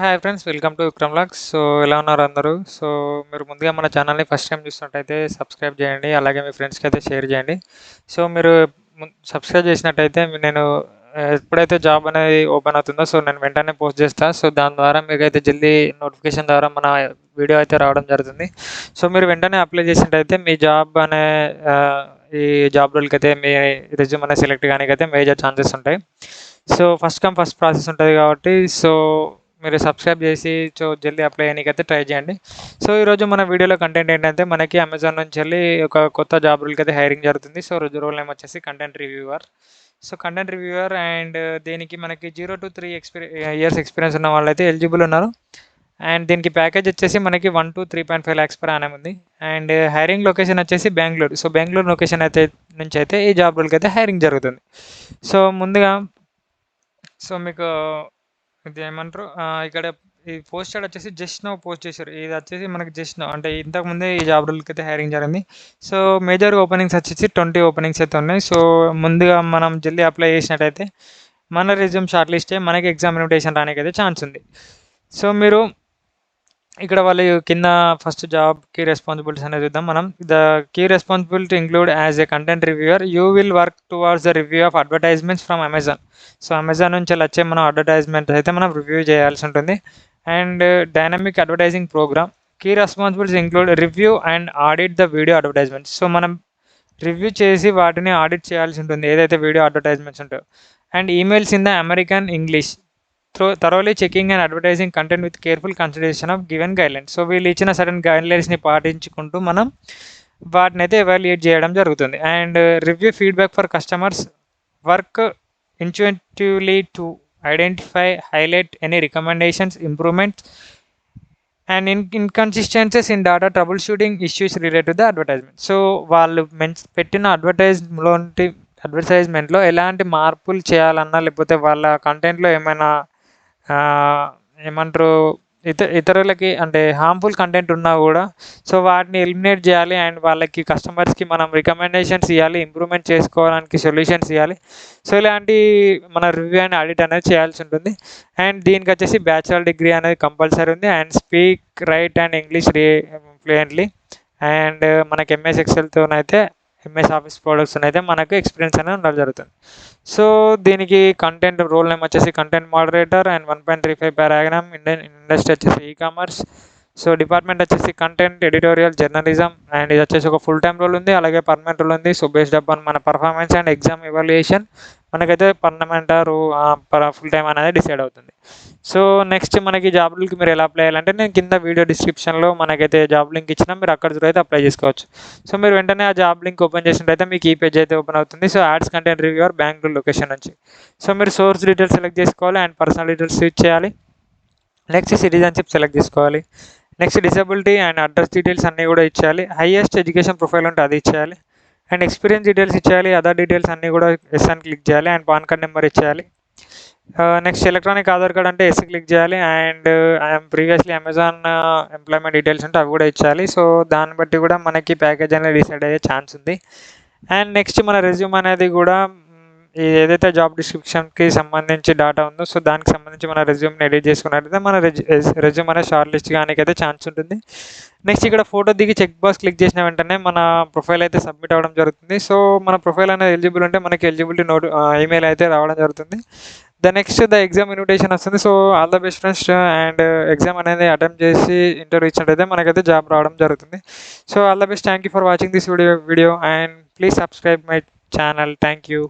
Hi friends, welcome to Vikram vlogs. So ఎలా ఉన్నారు అందరూ? సో మీరు ముందుగా మన ఛానల్ని ఫస్ట్ టైం చూసినట్టయితే సబ్స్క్రైబ్ చేయండి, అలాగే మీ ఫ్రెండ్స్కి అయితే షేర్ చేయండి. సో మీరు సబ్స్క్రైబ్ చేసినట్టయితే నేను ఎప్పుడైతే జాబ్ అనేది ఓపెన్ అవుతుందో సో నేను వెంటనే పోస్ట్ చేస్తాను. సో దాని ద్వారా మీకైతే జల్దీ నోటిఫికేషన్ ద్వారా మన వీడియో అయితే రావడం జరుగుతుంది. సో మీరు వెంటనే అప్లై చేసినట్టయితే మీ జాబ్ అనే ఆ, ఈ జాబ్ రోల్కి అయితే మీ రెజ్యూమ్ అనేది సెలెక్ట్ కానీ అయితే మేజర్ ఛాన్సెస్ ఉంటాయి. So first come first process ఉంటుంది కాబట్టి సో మీరు సబ్స్క్రైబ్ చేసి సో జల్దీ అప్లై చేయడానికైతే ట్రై చేయండి. సో ఈరోజు మన వీడియోలో కంటెంట్ ఏంటంటే మనకి అమెజాన్ నుంచి వెళ్ళి ఒక కొత్త జాబ్ రోల్కి అయితే హైరింగ్ జరుగుతుంది. సో రోల్ నేమ్ వచ్చేసి content reviewer. So content reviewer and దీనికి మనకి 0 to 3 ఇయర్స్ ఎక్స్పీరియన్స్ ఉన్న వాళ్ళైతే ఎలిజిబుల్ ఉన్నారు. అండ్ దీనికి ప్యాకేజ్ వచ్చేసి మనకి 1 to 3.5 lakhs per annum ఉంది. అండ్ హైరింగ్ లొకేషన్ వచ్చేసి బెంగళూరు. సో బెంగళూరు లొకేషన్ అయితే నుంచి అయితే ఈ జాబ్ రోల్కి అయితే హైరింగ్ జరుగుతుంది. సో ముందుగా సో మీకు ఇది ఏమంటారు ఇక్కడ ఈ పోస్టెడ్ వచ్చేసి జస్ట్ నో పోస్ట్ చేశారు. ఇది వచ్చేసి మనకి జస్ట్ నో అంటే ఇంతకుముందే ఈ జాబ్ రోల్కి అయితే హైరింగ్ జరిగింది. సో మేజర్ ఓపెనింగ్స్ వచ్చేసి 20 ఓపెనింగ్స్ అయితే ఉన్నాయి. సో ముందుగా మనం జల్దీ అప్లై చేసినట్టయితే మన రెజ్యూమ్ షార్ట్ లిస్ట్ అయ్యి మనకి ఎగ్జామ్ ఇన్విటేషన్ రానికి అయితే ఛాన్స్ ఉంది. సో మీరు ఇక్కడ వాళ్ళు కింద ఫస్ట్ జాబ్కి రెస్పాన్సిబిలిటీస్ అనేది చూద్దాం మనం. The key responsibility include as a content reviewer you will work towards the review of advertisements from Amazon. So Amazon నుంచి వచ్చే మనం అడ్వర్టైజ్మెంట్స్ అయితే మనం రివ్యూ చేయాల్సి ఉంటుంది. And dynamic advertising programme key responsibilities include review and audit the video advertisements. So మనం review చేసి వాటిని ఆడిట్ చేయాల్సి ఉంటుంది ఏదైతే వీడియో అడ్వర్టైజ్మెంట్స్ ఉంటాయో. And emails in the American English thoroughly checking and advertising content with careful consideration of given guidelines. So వీళ్ళు ఇచ్చిన sudden గైడ్లైన్స్ని పాటించుకుంటూ మనం వాటిని అయితే ఎవాల్యుయేట్ చేయడం జరుగుతుంది. And review feedback for customers work intuitively to identify highlight any recommendations improvements and inconsistencies in data trouble shooting issues related to the advertisement. So వాళ్ళు పెట్టిన అడ్వర్టైజ్మెంట్లో ఎలాంటి మార్పులు చేయాలన్నా లేకపోతే వాళ్ళ కంటెంట్లో ఏమైనా ఏమంటారు ఇతరులకి అంటే హార్మ్ఫుల్ కంటెంట్ ఉన్నా కూడా సో వాటిని ఎలిమినేట్ చేయాలి. అండ్ వాళ్ళకి కస్టమర్స్కి మనం రికమెండేషన్స్ ఇవ్వాలి, ఇంప్రూవ్మెంట్ చేసుకోవడానికి సొల్యూషన్స్ ఇవ్వాలి. సో ఇలాంటి మన రివ్యూ అండ్ ఆడిట్ అనేది చేయాల్సి ఉంటుంది. అండ్ దీనికి వచ్చేసి బ్యాచిలర్ డిగ్రీ అనేది కంపల్సరీ ఉంది. And speak right and English fluently. And మనకి ఎంఎస్ ఎక్సెల్తోనైతే ఎంఎస్ ఆఫీస్ ప్రొడక్ట్స్ అయితే మనకు ఎక్స్పీరియన్స్ అనేది ఉండడం జరుగుతుంది. సో దీనికి కంటెంట్ రోల్ నేమ్ వచ్చేసి కంటెంట్ మోడరేటర్ అండ్ 1.35 పారాగ్రామ్. ఇండస్ట్రీ వచ్చేసి ఈ-కామర్స్. సో డిపార్ట్మెంట్ వచ్చేసి కంటెంట్ ఎడిటోరియల్ జర్నలిజం. అండ్ ఇది వచ్చేసి ఒక ఫుల్ టైం రోల్ ఉంది, అలాగే పర్మనెంట్ రోల్ ఉంది. సో బేస్డ్ అపాన్ మన పర్ఫార్మెన్స్ అండ్ ఎగ్జామ్ ఎవాల్యుయేషన్ మనకైతే పర్మనెంట్ ఫుల్ టైం అనేది డిసైడ్ అవుతుంది. సో నెక్స్ట్ మనకి జాబ్ లింక్ మీరు ఎలా అప్లై చేయాలంటే నేను కింద వీడియో డిస్క్రిప్షన్లో మనకైతే జాబ్ లింక్ ఇచ్చినా మీరు అక్కడ చూడ అయితే అప్లై చేసుకోవచ్చు. సో మీరు వెంటనే ఆ జాబ్ లింక్ ఓపెన్ చేసినట్టయితే మీకు ఈ పేజ్ అయితే ఓపెన్ అవుతుంది. So ads content reviewer Bengaluru location నుంచి. సో మీరు సోర్స్ డీటెయిల్స్ సెలెక్ట్ చేసుకోవాలి అండ్ పర్సనల్ డీటెయిల్స్ యూజ్ చేయాలి. నెక్స్ట్ సిటిజన్షిప్ సెలెక్ట్ చేసుకోవాలి. Next disability and address details అన్నీ కూడా ఇచ్చేయాలి. హైయెస్ట్ ఎడ్యుకేషన్ ప్రొఫైల్ ఉంటే అది ఇచ్చేయాలి. అండ్ ఎక్స్పీరియన్స్ డీటెయిల్స్ ఇచ్చేయాలి. అదర్ డీటెయిల్స్ అన్నీ కూడా ఎస్ అని క్లిక్ చేయాలి. అండ్ పాన్ కార్డ్ నెంబర్ ఇచ్చేయాలి. నెక్స్ట్ ఎలక్ట్రానిక్ ఆధార్ కార్డ్ అంటే ఎస్ క్లిక్ చేయాలి. And I'm previously Amazon employment details ఉంటే అవి కూడా ఇచ్చేయాలి. సో దాన్ని బట్టి కూడా మనకి ప్యాకేజ్ అనేది డిసైడ్ అయ్యే ఛాన్స్ ఉంది. అండ్ నెక్స్ట్ మన రెజ్యూమ్ అనేది కూడా ఏదైతే జాబ్ డిస్క్రిప్షన్కి సంబంధించి డేటా ఉందో సో దానికి సంబంధించి మన రెజ్యూమ్ని ఎడిట్ చేసుకున్నట్లయితే మన రెజ్యూమ్ అనేది షార్ట్ లిస్ట్ కానీ అయితే ఛాన్స్ ఉంటుంది. నెక్స్ట్ ఇక్కడ ఫోటో దిగి చెక్ బాక్స్ క్లిక్ చేసిన వెంటనే మన ప్రొఫైల్ అయితే సబ్మిట్ అవ్వడం జరుగుతుంది. సో మన ప్రొఫైల్ అనేది ఎలిజిబుల్ ఉంటే మనకి ఎలిజిబిలిటీ ఈమెయిల్ అయితే రావడం జరుగుతుంది. నెక్స్ట్ ఎగ్జామ్ ఇన్విటేషన్ వస్తుంది. So all the best friends. And exam అనేది అటెంప్ట్ చేసి ఇంటర్వ్యూ ఇచ్చినట్టయితే మనకైతే జాబ్ రావడం జరుగుతుంది. So all the best. Thank you for watching this video and please subscribe my channel. Thank you.